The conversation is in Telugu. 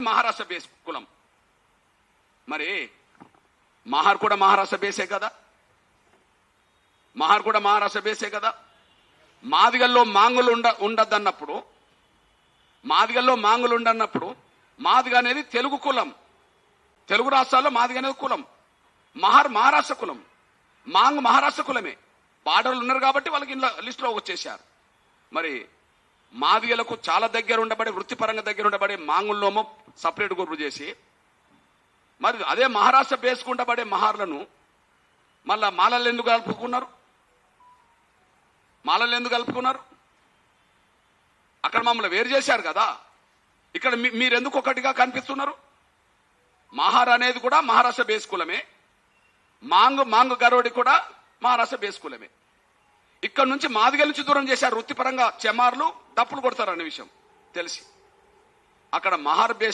మహారాష్ట్ర బేస్ కులం. మరి మహార్ కూడా మహారాష్ట్ర బేసే కదా, మహార్ కూడా మహారాష్ట్ర బేసే కదా. మాదిగల్లో మాంగులు ఉండద్దన్నప్పుడు, మాదిగల్లో మాంగులు ఉండన్నప్పుడు మాదిగ అనేది తెలుగు కులం, తెలుగు రాష్ట్రాల్లో మాదిగ అనేది కులం. మహార్ మహారాష్ట్ర కులం, మాంగ్ మహారాష్ట్ర కులమే. బార్డర్లు ఉన్నారు కాబట్టి వాళ్ళకి ఇంట్లో లిస్టులో వచ్చేసారు. మరి మాదిగలకు చాలా దగ్గర ఉండబడి, వృత్తిపరంగా దగ్గర ఉండబడే మాంగుల్లోమో సపరేట్ గ్రూప్ చేసి, మరి అదే మహారాష్ట్ర బేసుకుంటబడే మహార్లను మళ్ళా మాలలు ఎందుకు కలుపుకున్నారు? మాలలు ఎందుకు కలుపుకున్నారు? అక్కడ మమ్మల్ని వేరు చేశారు కదా, ఇక్కడ మీరెందుకు ఒకటిగా కనిపిస్తున్నారు? మహార్ అనేది కూడా మహారాష్ట్ర బేస్ కులమే, మాంగ్ గరోడి కూడా మహారాష్ట్ర బేస్ కులమే. ఇక్కడ నుంచి మాదిగల నుంచి దూరం చేశారు. వృత్తిపరంగా చెమార్లు డప్పులు కొడతారు అనే విషయం తెలిసి అక్కడ మహార్ బేస్